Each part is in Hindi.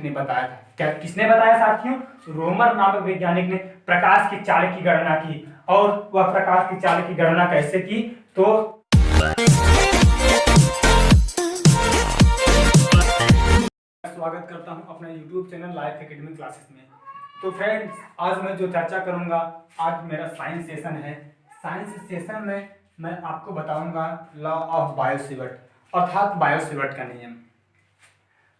ने बताया था। क्या किसने बताया साथियों? रोमर नामक वैज्ञानिक ने प्रकाश की चाल की गणना की। और वह प्रकाश की चाल की गणना कैसे की? तो स्वागत करता हूं अपने YouTube channel life academy classes में। तो फ्रेंड्स, आज मैं जो चर्चा करूंगा, आज मेरा साइंस सेशन है। साइंस सेशन में मैं आपको बताऊंगा लॉ ऑफ बायो-सेवर्ट, अर्थात बायो-सेवर्ट का नियम।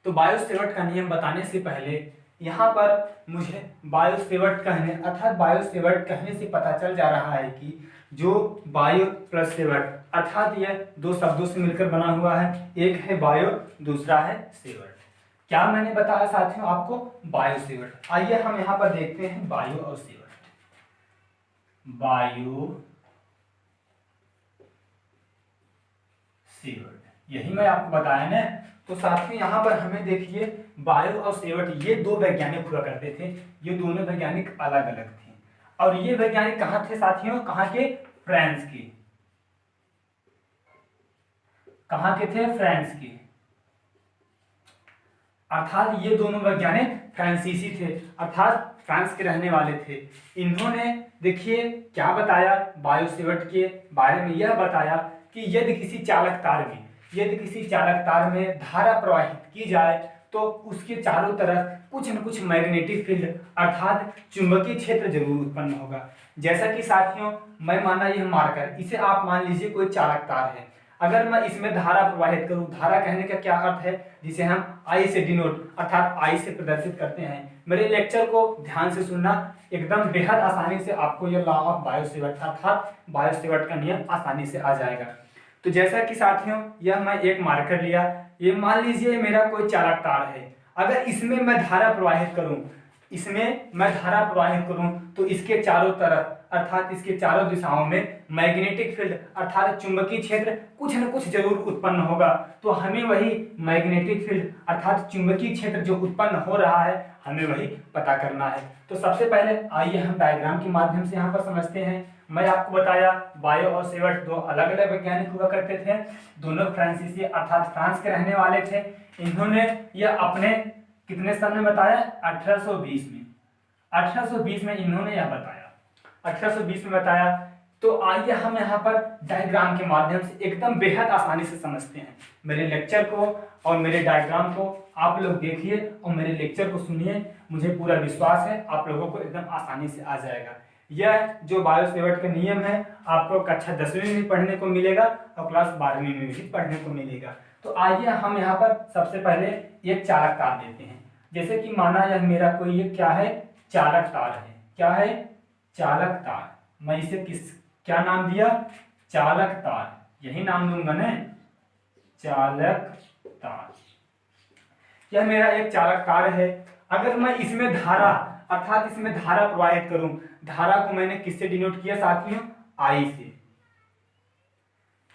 तो बायो-सेवर्ट का नियम बताने से पहले यहाँ पर मुझे बायो-सेवर्ट कहने अर्थात बायो-सेवर्ट कहने से पता चल जा रहा है कि जो बायो प्लस सेवर्ट अर्थात यह दो शब्दों से मिलकर बना हुआ है। एक है बायो, दूसरा है सेवर्ट। क्या मैंने बताया साथियों आपको? बायो-सेवर्ट। आइए हम यहाँ पर देखते हैं बायो और सेवर्ट। बायो सेवर्ट, यही मैं आपको बताया ना। तो साथियों यहाँ पर हमें देखिए, बायो और सेवर्ट ये दो वैज्ञानिक हुआ करते थे। ये दोनों वैज्ञानिक अलग अलग थे। और ये वैज्ञानिक कहाँ थे साथियों? कहाँ के? फ्रांस के। कहाँ के थे? फ्रांस के। अर्थात ये दोनों वैज्ञानिक फ्रांसीसी थे, अर्थात फ्रांस के रहने वाले थे। इन्होंने देखिए क्या बताया बायो-सेवर्ट के बारे में? यह बताया कि यदि किसी चालक तार में धारा प्रवाहित की जाए तो उसके चारों तरफ कुछ न कुछ मैग्नेटिक फील्ड अर्थात चुंबकीय क्षेत्र जरूर उत्पन्न होगा। जैसा कि साथियों मैं माना यह मार्कर, इसे आप मान लीजिए कोई चालक तार है। अगर मैं इसमें धारा प्रवाहित करूं, धारा कहने का क्या अर्थ है? जिसे हम आई से डिनोट अर्थात आई से प्रदर्शित करते हैं। मेरे लेक्चर को ध्यान से सुनना, एकदम बेहद आसानी से आपको यह लॉ ऑफ बायो-सेवर्ट अर्थात बायो-सेवर्ट का नियम आसानी से आ जाएगा। तो जैसा कि साथियों यह मैं एक मार्कर लिया, ये मान लीजिए मेरा कोई चालक तार है। अगर इसमें मैं धारा प्रवाहित करूं तो इसके चारों तरफ अर्थात इसके चारों दिशाओं में मैग्नेटिक फील्ड अर्थात चुंबकीय क्षेत्र कुछ न कुछ जरूर उत्पन्न होगा। तो हमें वही मैग्नेटिक फील्ड अर्थात चुंबकीय क्षेत्र जो उत्पन्न हो रहा है, हमें वही पता करना है। तो सबसे पहले आइए हम डायग्राम के माध्यम से यहाँ पर समझते हैं। मैं आपको बताया बायो और सेवर्ट दो अलग अलग वैज्ञानिक हुआ करते थे। दोनों फ्रांसीसी अर्थात फ्रांस के रहने वाले थे। इन्होंने यह अपने कितने सन में बताया? 1820 में। 1820 में इन्होंने यह बताया, 1820 में बताया। तो आइए हम यहाँ पर डायग्राम के माध्यम से एकदम बेहद आसानी से समझते हैं। मेरे लेक्चर को और मेरे डायग्राम को आप लोग देखिए और मेरे लेक्चर को सुनिए। मुझे पूरा विश्वास है आप लोगों को एकदम आसानी से आ जाएगा। यह जो बायो-सेवर्ट का नियम है आपको कक्षा 10वीं में पढ़ने को मिलेगा और क्लास 12वीं में भी पढ़ने को मिलेगा। तो आइए हम यहाँ पर सबसे पहले एक चालक तार देते हैं। जैसे कि माना यह मेरा कोई ये क्या है? चालक तार है। क्या है? चालक तार। मैं इसे क्या नाम दिया? चालक तार। यही नाम दूंगा ना, चालक तार। यह मेरा एक चालक तार है। अगर मैं इसमें धारा अर्थात इसमें धारा प्रवाहित करूं, धारा को मैंने किससे डिनोट किया साथियों? आई से।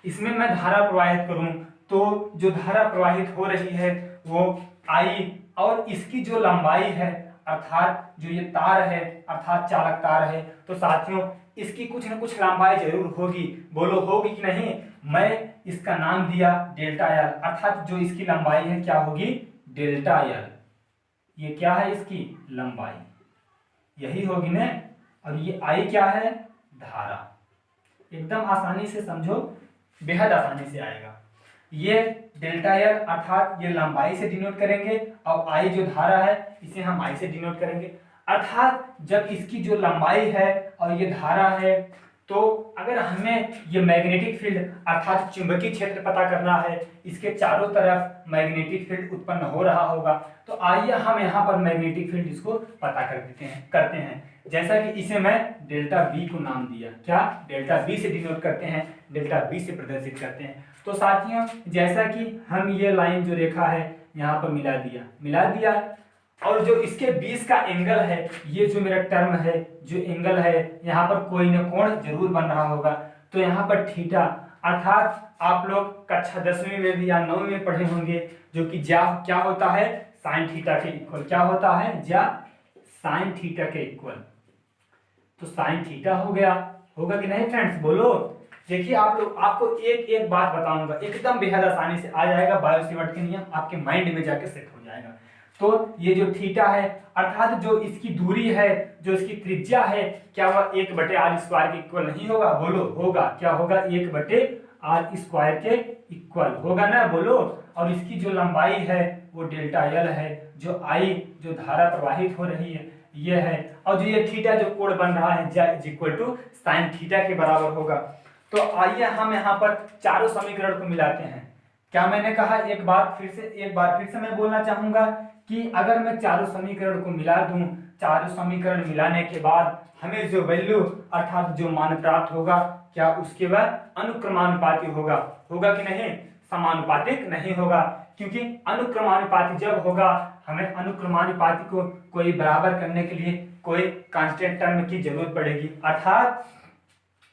इसमें मैं धारा प्रवाहित करूं तो जो धारा प्रवाहित हो रही है वो आई, और इसकी जो लंबाई है अर्थात जो ये तार है अर्थात चालक तार है, तो साथियों इसकी कुछ न कुछ लंबाई जरूर होगी। बोलो होगी कि नहीं? मैं इसका नाम दिया डेल्टा एल, अर्थात जो इसकी लंबाई है क्या होगी? Delta L. ये क्या है? इसकी लंबाई यही होगी ना। और ये आई क्या है? धारा। एकदम आसानी से समझो, बेहद आसानी से आएगा। ये डेल्टा एल अर्थात ये लंबाई से डिनोट करेंगे और आई जो धारा है इसे हम आई से डिनोट करेंगे। अर्थात जब इसकी जो लंबाई है और ये धारा है, तो अगर हमें ये मैग्नेटिक फील्ड अर्थात चुंबकीय क्षेत्र पता करना है, इसके चारों तरफ मैग्नेटिक फील्ड उत्पन्न हो रहा होगा, तो आइए हम यहाँ पर मैग्नेटिक फील्ड इसको पता करते हैं। जैसा कि इसे मैं डेल्टा बी को नाम दिया। क्या? डेल्टा बी से डिनोट करते हैं, डेल्टा बी से प्रदर्शित करते हैं। तो साथियों जैसा कि हम ये लाइन जो रेखा है यहाँ पर मिला दिया और जो इसके बीच का एंगल है, ये जो मेरा टर्म है, जो एंगल है, यहाँ पर कोई न कोण जरूर बन रहा होगा। तो यहाँ पर थीटा अर्थात आप लोग कक्षा 10वीं में भी या 9वीं में पढ़े होंगे, जो कि क्या होता है? साइन थीटा के इक्वल। क्या होता है? साइन थीटा के इक्वल। तो साइन थीटा हो गया, होगा कि नहीं फ्रेंड्स? बोलो। देखिए आपको एक बात बताऊंगा, एकदम बेहद आसानी से आ जाएगा। बायो-सेवर्ट के नियम आपके माइंड में जाके सेट हो जाएगा। तो ये जो थीटा है अर्थात जो इसकी दूरी है, जो इसकी त्रिज्या है, क्या वह 1/r² के इक्वल नहीं होगा? बोलो होगा। क्या होगा? 1/r² के इक्वल होगा ना, बोलो। और इसकी जो लंबाई है वो डेल्टा एल है, जो आई जो धारा प्रवाहित हो रही है ये है, और जो ये थीटा जो कोण बन रहा है sin थीटा के बराबर होगा। तो आइए हम यहाँ पर चारों समीकरण को मिलाते हैं। क्या मैंने कहा? एक बार फिर से मैं बोलना चाहूंगा कि अगर मैं चारों समीकरण को मिला दूं, चारों समीकरण मिलाने के बाद हमें जो वैल्यू अर्थात जो मान प्राप्त होगा, क्या उसके बाद अनुक्रमानुपाती होगा? होगा कि नहीं? समानुपातिक नहीं होगा, क्योंकि अनुक्रमानुपाती जब होगा हमें अनुक्रमानुपाती को कोई बराबर करने के लिए कोई कांस्टेंट टर्म की जरूरत पड़ेगी। अर्थात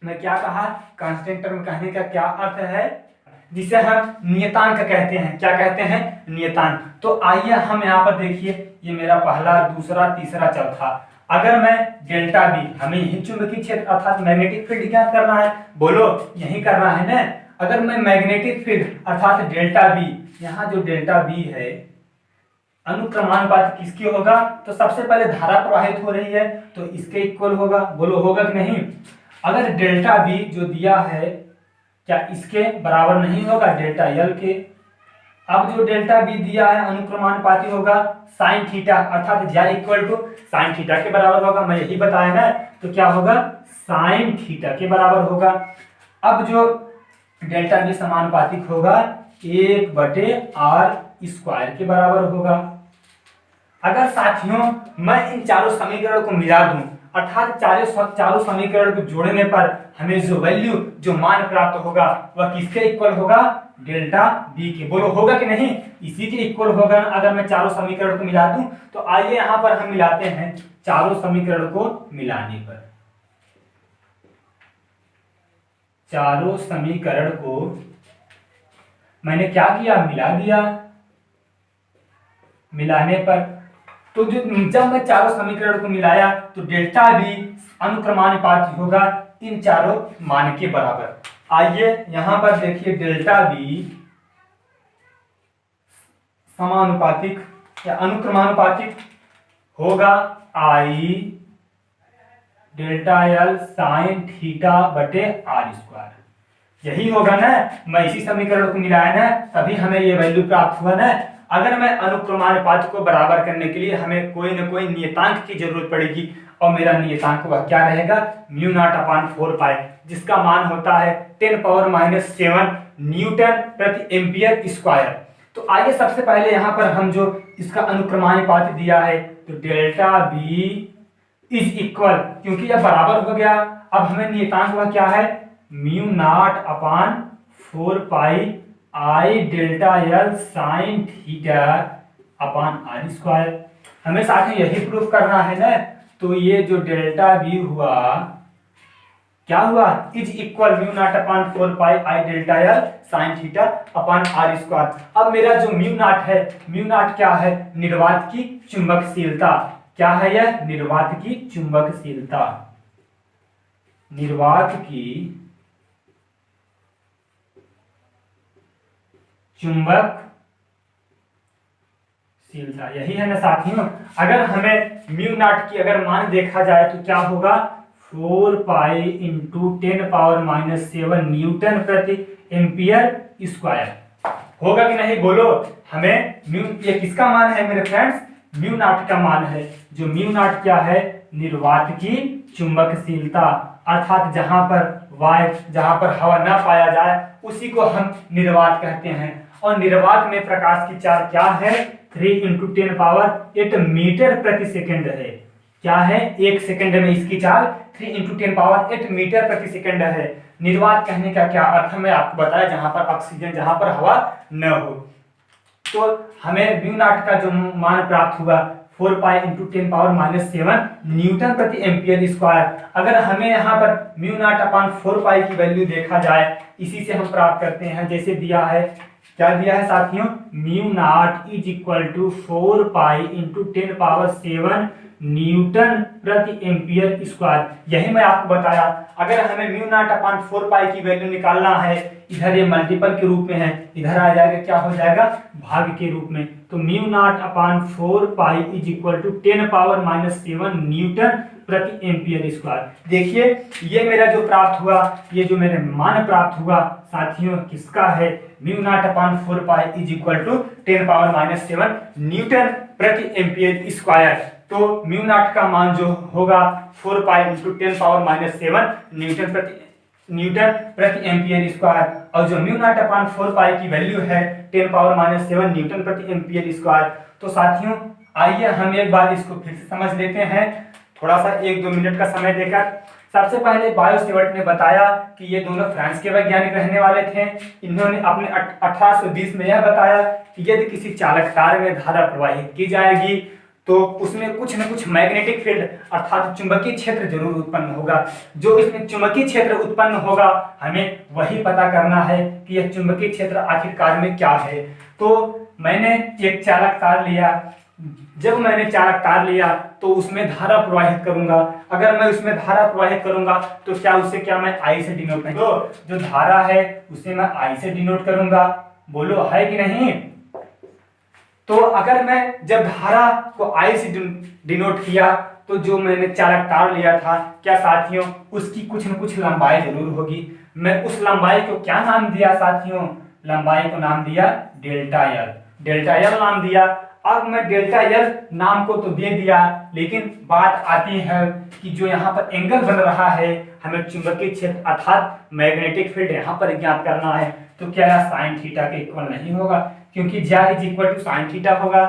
मैं क्या कहा? कांस्टेंट टर्म कहने का क्या अर्थ है? जिसे हम नियतांक कहते हैं। क्या कहते हैं? नियतांक। तो आइए हम यहाँ पर देखिए, ये मेरा पहला, दूसरा, तीसरा, चौथा। अगर मैं डेल्टा बी, हमें यही चुंबकीय क्षेत्र अर्थात मैग्नेटिक फील्ड ज्ञात करना है, बोलो यही करना है ना। अगर मैं मैग्नेटिक फील्ड अर्थात डेल्टा बी, यहाँ जो डेल्टा बी है अनुक्रमानुपात किसकी होगा? तो सबसे पहले धारा प्रवाहित हो रही है तो इसके इक्वल होगा, बोलो होगा कि नहीं? अगर डेल्टा बी जो दिया है क्या इसके बराबर नहीं होगा? डेल्टा एल के। अब जो डेल्टा बी दिया है अनुक्रमानुपाती होगा साइन थीटा अर्थात ज्या इक्वल टू साइन थीटा के बराबर होगा, मैं यही बताया ना। तो क्या होगा? साइन थीटा के बराबर होगा। अब जो डेल्टा बी समानुपातिक होगा 1/r² के बराबर होगा। अगर साथियों मैं इन चारों समीकरण को मिला दूं अर्थात चारों समीकरण को जोड़ने पर हमें जो वैल्यू जो मान प्राप्त होगा वह किसके इक्वल होगा? डेल्टा बी के। बोलो होगा कि नहीं? इसी के इक्वल होगा अगर मैं चारों समीकरण को मिला दूं। तो आइए यहां पर हम मिलाते हैं चारों समीकरण को मिलाने पर। चारों समीकरण को मैंने क्या किया? मिला दिया। मिलाने पर तो जब मैं चारों समीकरण को मिलाया तो डेल्टा बी अनुक्रमानुपाती होगा इन चारों मान के बराबर। आइए यहां पर देखिए, डेल्टा बी समानुपातिक या अनुक्रमानुपातिक होगा आई डेल्टा एल साइन θ/r²। यही होगा ना, मैं इसी समीकरण को मिलाया ना, तभी हमें ये वैल्यू प्राप्त हुआ ना। अगर मैं अनुक्रमानुपात को बराबर करने के लिए हमें कोई न कोई नियतांक की जरूरत पड़ेगी, और मेरा नियतांक वह क्या रहेगा? μ0/4π, जिसका मान होता है 10⁻⁷ न्यूटन प्रति एम्पियर स्क्वायर। तो आइए सबसे पहले यहाँ पर हम जो इसका अनुक्रमानुपात दिया है तो डेल्टा बी इज इक्वल, क्योंकि यह बराबर हो गया, अब हमें नियतांक वह क्या है? μ0/4π I delta L sine θ/r²। हमें साथ में यही प्रूफ करना है ना। तो ये जो डेल्टा बी हुआ क्या हुआ? Is equal μ0/4π I delta L sine θ/r²। अब मेरा जो μ0 है, μ0 क्या है? निर्वात की चुंबकशीलता। क्या है यह? निर्वात की चुंबकशीलता। निर्वात की चुंबकशीलता, यही है ना साथियों। अगर हमें μ0 की अगर मान देखा जाए तो क्या होगा? 4π × 10⁻⁷ न्यूटन प्रति एम्पियर स्क्वायर। होगा कि नहीं? बोलो। हमें ये किसका मान है मेरे फ्रेंड्स? μ0 का मान है। जो μ0 क्या है? निर्वात की चुंबकशीलता, अर्थात जहां पर हवा न पाया जाए उसी को हम निर्वात कहते हैं। और निर्वात में प्रकाश की चाल क्या है? 3 × 10⁸ मीटर प्रति सेकंड है। क्या है? 1 सेकंड में इसकी चाल 3 × 10⁸ मीटर प्रति सेकंड है। निर्वात कहने का क्या अर्थ मैं आपको बताया? जहां पर ऑक्सीजन, जहां पर हवा न हो। तो हमें μ0 का जो मान प्राप्त हुआ 4π × 10⁻⁷ न्यूटन प्रति एम्पियर स्क्वायर। अगर हमें यहाँ पर μ0/4π की वैल्यू देखा जाए, इसी से हम प्राप्त करते हैं। जैसे दिया है, क्या दिया है साथियों? μ0 इज इक्वल टू 4π × 10⁻⁷ न्यूटन प्रति एम्पियर स्क्वायर। यही मैं आपको बताया, अगर हमें म्यू नॉट अपान 4 पाई की वैल्यू निकालना है, इधर ये मल्टीपल के रूप में है, इधर आ जाएगा क्या हो जाएगा, भाग के रूप में। तो mu naught upon 4 pi is equal to 10 power -7 newton प्रति एम्पियर स्क्वायर। देखिए ये मेरा जो प्राप्त हुआ, ये जो मेरे मान प्राप्त हुआ साथियों, किसका है, mu naught upon 4 pi is equal to 10 power -7 newton प्रति एम्पियर स्क्वायर। तो म्यू नॉट का मान जो होगा 4 पाई इंटू 10 पावर -7 न्यूटन प्रति एम्पियर स्क्वायर, और जो म्यू नॉट अपान 4 पाई की वैल्यू है 10 पावर -7 न्यूटन प्रति एम्पियर स्क्वायर। तो साथियों आइए हम एक बार इसको फिर से समझ लेते हैं, थोड़ा सा 1-2 मिनट का समय देकर। सबसे पहले बायो सेवर्ट ने बताया कि ये दोनों फ्रांस के वैज्ञानिक रहने वाले थे। इन्होंने अपने 1820 में यह बताया कि यदि किसी चालक तार में धारा प्रवाहित की जाएगी तो उसमें कुछ न कुछ मैग्नेटिक फील्ड अर्थात चुंबकीय क्षेत्र जरूर उत्पन्न होगा। जो इसमें चुंबकीय क्षेत्र उत्पन्न होगा हमें वही पता करना है कि यह चुंबकीय क्षेत्र आखिरकार में क्या है। तो मैंने एक चालक तार लिया, जब मैंने चालक तार लिया तो उसमें धारा प्रवाहित करूंगा। अगर मैं उसमें धारा प्रवाहित करूंगा तो क्या उसे क्या मैं आई से डिनोट करूंगा, तो जो धारा है उसे मैं आई से डिनोट करूंगा। बोलो है कि नहीं। तो अगर मैं जब धारा को आई से डिनोट किया तो जो मैंने चालक तार लिया था, क्या साथियों, उसकी कुछ न कुछ लंबाई जरूर होगी। मैं उस लंबाई को क्या नाम दिया साथियों, लंबाई को नाम दिया डेल्टा एल। डेल्टा एल नाम दिया। अब मैं डेल्टा एल नाम को तो दे दिया, लेकिन बात आती है कि जो यहाँ पर एंगल बन रहा है, हमें चुंबकीय क्षेत्र अर्थात मैग्नेटिक फील्ड यहाँ पर ज्ञात करना है। तो क्या यह साइन थीटा के इक्वल नहीं होगा, क्योंकि ज्या is equal to sine theta होगा।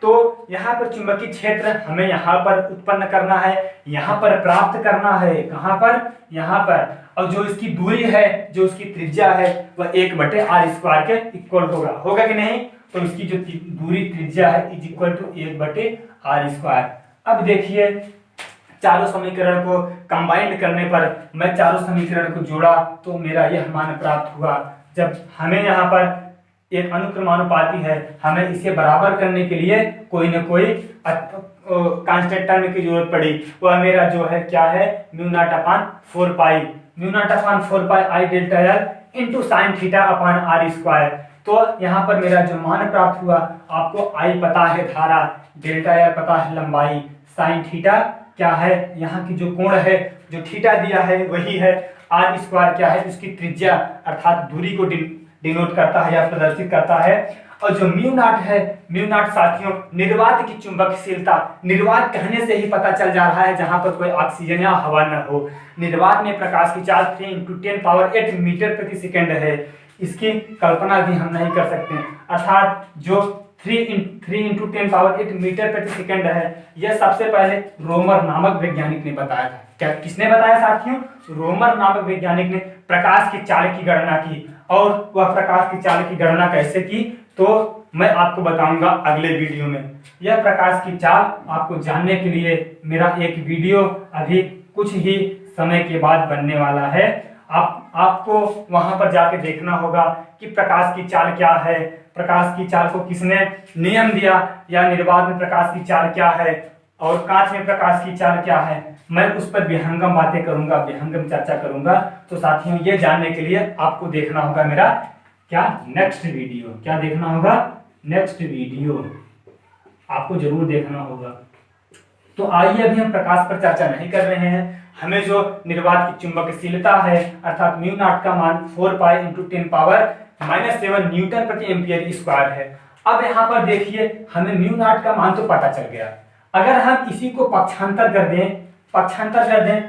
तो यहाँ पर चुंबकीय क्षेत्र हमें यहाँ पर उत्पन्न करना है, यहाँ पर प्राप्त करना है, कहाँ पर, यहाँ पर। और जो इसकी दूरी है, जो उसकी त्रिज्या है, वह 1/r² के इक्वल होगा कि नहीं। तो इसकी जो दूरी त्रिज्या है इज इक्वल टू 1/r²। अब देखिए चारों समीकरण को कंबाइंड करने पर मैं चारों समीकरण को जोड़ा तो मेरा यह मान प्राप्त हुआ। जब हमें यहाँ पर एक अनुक्रमानुपाती है, हमें इसे बराबर करने के लिए कोई न कोई कांस्टेंट टर्म की जरूरत पड़ी। वह मेरा जो है क्या है, mu naught upon 4 pi, mu naught upon 4 pi I delta L into sine theta upon r²। तो यहाँ पर मेरा जो मान प्राप्त हुआ, आपको आई पता है धारा, डेल्टा एल पता है लंबाई, साइन थीटा क्या है, यहाँ की जो कोण है, जो थीटा दिया है वही है, r² क्या है, उसकी त्रिज्या अर्थात दूरी को डिनोट करता है या प्रदर्शित करता है। और जो म्यू नॉट है, म्यू नॉट साथियों निर्वात की चुंबकशीलता, निर्वात कहने से ही पता चल जा रहा है जहां पर कोई ऑक्सीजन या हवा न हो। निर्वात में प्रकाश की चाल 3 × 10⁸ मीटर प्रति सेकंड है। इसकी कल्पना भी हम नहीं कर सकते, अर्थात जो 3 × 10⁸ मीटर प्रति सेकंड है, यह सबसे पहले रोमर नामक वैज्ञानिक ने बताया था। क्या किसने बताया साथियों, रोमर नामक वैज्ञानिक ने प्रकाश की चाल की गणना की। और वह प्रकाश की चाल की गणना कैसे की तो मैं आपको बताऊंगा अगले वीडियो में। यह प्रकाश की चाल आपको जानने के लिए मेरा एक वीडियो अभी कुछ ही समय के बाद बनने वाला है। आपको वहां पर जाके देखना होगा कि प्रकाश की चाल क्या है, प्रकाश की चाल को किसने नियम दिया, या निर्वात में प्रकाश की चाल क्या है और कांच में प्रकाश की चाल क्या है। मैं उस पर विहंगम बातें करूंगा, विहंगम चर्चा करूंगा। तो साथियों ये जानने के लिए आपको देखना होगा मेरा क्या, नेक्स्ट वीडियो। क्या देखना होगा, नेक्स्ट वीडियो आपको जरूर देखना होगा। तो आइए अभी हम प्रकाश पर चर्चा नहीं कर रहे हैं, हमें जो निर्वात की चुंबकशीलता है अर्थात म्यू नॉट का मान 4 पाई × 10⁻⁻7 न्यूटन प्रति एम्पियर स्क्वायर है। अब यहाँ पर देखिए हमें म्यू नॉट का मान तो पता चल गया। अगर हम इसी को पक्षांतर कर दें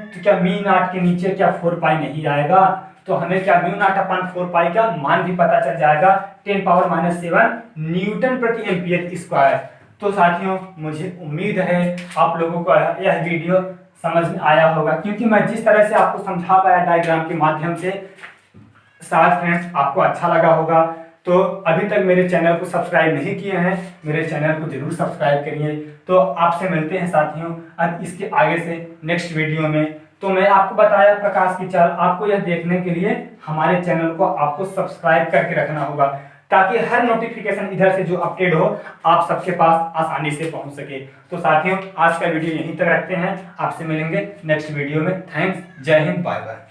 तो क्या म्यू नॉट के नीचे क्या 4 पाई नहीं आएगा, तो हमें क्या म्यू नॉट अपान 4 पाई का मान भी पता चल जाएगा 10⁻⁻7 न्यूटन प्रति एम्पियर स्क्वायर। तो साथियों मुझे उम्मीद है आप लोगों को यह वीडियो समझ में आया होगा, क्योंकि मैं जिस तरह से आपको समझा पाया डायग्राम के माध्यम से, शायद फ्रेंड्स आपको अच्छा लगा होगा। तो अभी तक मेरे चैनल को सब्सक्राइब नहीं किए हैं, मेरे चैनल को जरूर सब्सक्राइब करिए। तो आपसे मिलते हैं साथियों अब इसके आगे से नेक्स्ट वीडियो में। तो मैं आपको बताया प्रकाश की चाल, आपको यह देखने के लिए हमारे चैनल को आपको सब्सक्राइब करके रखना होगा। ताकि हर नोटिफिकेशन इधर से जो अपडेट हो आप सबके पास आसानी से पहुंच सके। तो साथियों आज का वीडियो यहीं तक रखते हैं, आपसे मिलेंगे नेक्स्ट वीडियो में। थैंक्स, जय हिंद, बाय बाय।